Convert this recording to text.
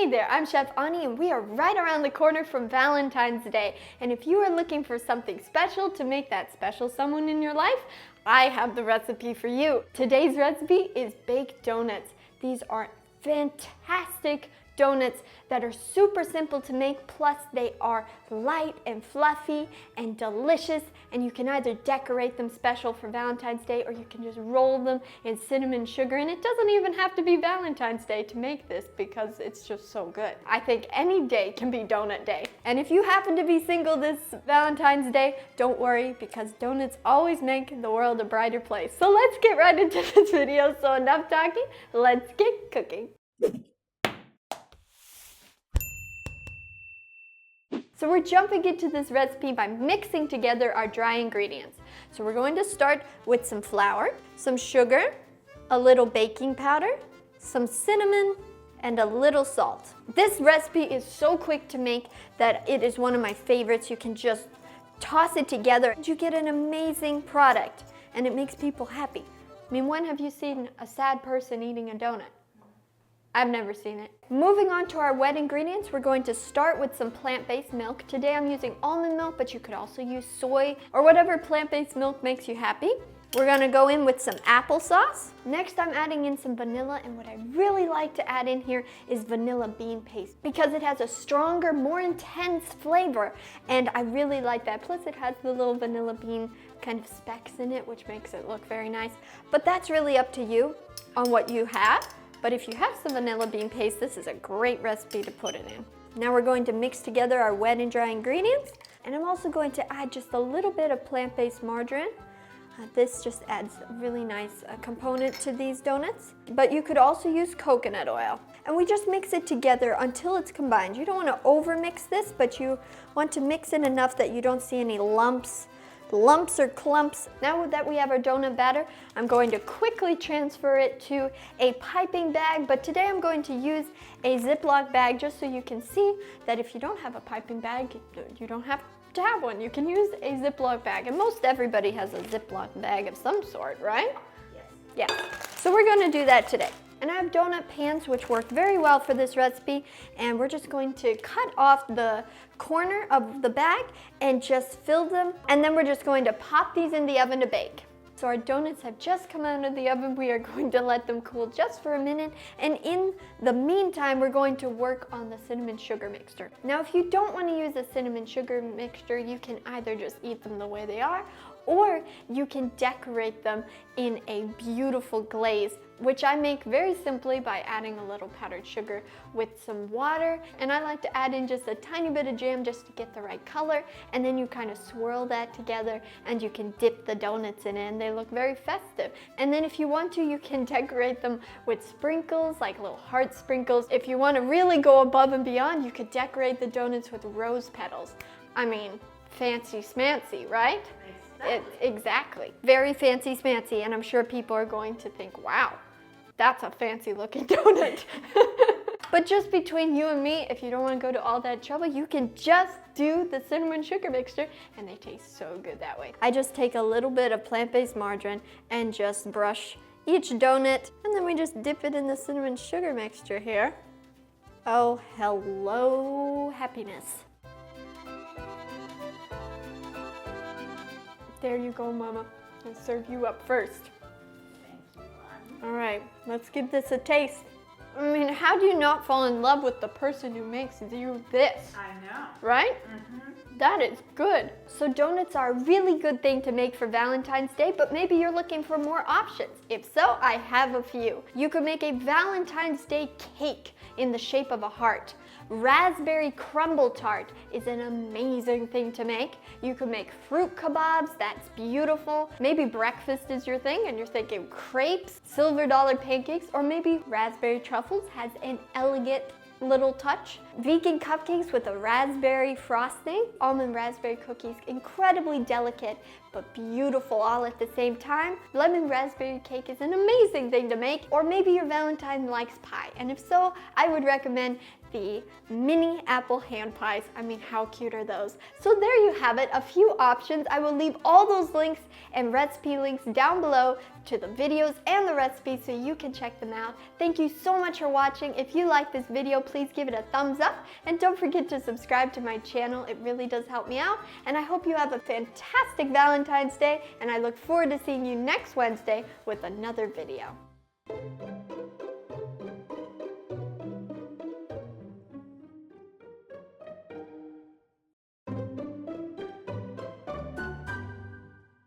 Hey there, I'm Chef Ani and we are right around the corner from Valentine's Day. And if you are looking for something special to make that special someone in your life, I have the recipe for you. Today's recipe is baked donuts. These are fantastic donuts that are super simple to make, plus they are light and fluffy and delicious, and you can either decorate them special for Valentine's Day or you can just roll them in cinnamon sugar, and it doesn't even have to be Valentine's Day to make this because it's just so good. I think any day can be donut day. And if you happen to be single this Valentine's Day, don't worry because donuts always make the world a brighter place. So let's get right into this video. So enough talking, let's get cooking. So we're jumping into this recipe by mixing together our dry ingredients. So we're going to start with some flour, some sugar, a little baking powder, some cinnamon, and a little salt. This recipe is so quick to make that it is one of my favorites. You can just toss it together and you get an amazing product and it makes people happy. I mean, when have you seen a sad person eating a donut? I've never seen it. Moving on to our wet ingredients, we're going to start with some plant-based milk. Today I'm using almond milk, but you could also use soy or whatever plant-based milk makes you happy. We're gonna go in with some applesauce. Next I'm adding in some vanilla, and what I really like to add in here is vanilla bean paste because it has a stronger, more intense flavor, and I really like that. Plus it has the little vanilla bean kind of specks in it, which makes it look very nice. But that's really up to you on what you have. But if you have some vanilla bean paste, this is a great recipe to put it in. Now we're going to mix together our wet and dry ingredients. And I'm also going to add just a little bit of plant-based margarine. This just adds a really nice component to these donuts. But you could also use coconut oil. And we just mix it together until it's combined. You don't want to over mix this, but you want to mix it enough that you don't see any lumps or clumps. Now that we have our donut batter, I'm going to quickly transfer it to a piping bag, but today I'm going to use a Ziploc bag just so you can see that if you don't have a piping bag, you don't have to have one. You can use a Ziploc bag, and most everybody has a Ziploc bag of some sort, right? Yes. Yeah. So we're going to do that today. And I have donut pans which work very well for this recipe, and we're just going to cut off the corner of the bag and just fill them, and then we're just going to pop these in the oven to bake. So our donuts have just come out of the oven. We are going to let them cool just for a minute, and in the meantime we're going to work on the cinnamon sugar mixture. Now if you don't want to use a cinnamon sugar mixture, you can either just eat them the way they are, or you can decorate them in a beautiful glaze, which I make very simply by adding a little powdered sugar with some water, and I like to add in just a tiny bit of jam just to get the right color, and then you kind of swirl that together and you can dip the donuts in it and they look very festive. And then if you want to, you can decorate them with sprinkles, like little heart sprinkles. If you want to really go above and beyond, you could decorate the donuts with rose petals. I mean, fancy smancy, right? Exactly. Very fancy smancy, and I'm sure people are going to think, wow, that's a fancy looking donut. But just between you and me, if you don't want to go to all that trouble, you can just do the cinnamon sugar mixture, and they taste so good that way. I just take a little bit of plant-based margarine and just brush each donut, and then we just dip it in the cinnamon sugar mixture here. Oh, hello, happiness. There you go, Mama. I'll serve you up first. Thank you, All right, let's give this a taste. I mean, how do you not fall in love with the person who makes you this? I know. Right? That is good. So donuts are a really good thing to make for Valentine's Day, but maybe you're looking for more options. If so, I have a few. You could make a Valentine's Day cake in the shape of a heart. Raspberry crumble tart is an amazing thing to make. You could make fruit kebabs, that's beautiful. Maybe breakfast is your thing and you're thinking crepes, silver dollar pancakes, or maybe raspberry truffles has an elegant little touch. Vegan cupcakes with a raspberry frosting, almond raspberry cookies, incredibly delicate but beautiful all at the same time. Lemon raspberry cake is an amazing thing to make. Or maybe your Valentine likes pie, and if so, I would recommend the mini apple hand pies. I mean, how cute are those? So there you have it, a few options. I will leave all those links and recipe links down below to the videos and the recipes so you can check them out. Thank you so much for watching. If you like this video, please give it a thumbs up and don't forget to subscribe to my channel. It really does help me out, and I hope you have a fantastic Valentine's Day, and I look forward to seeing you next Wednesday with another video.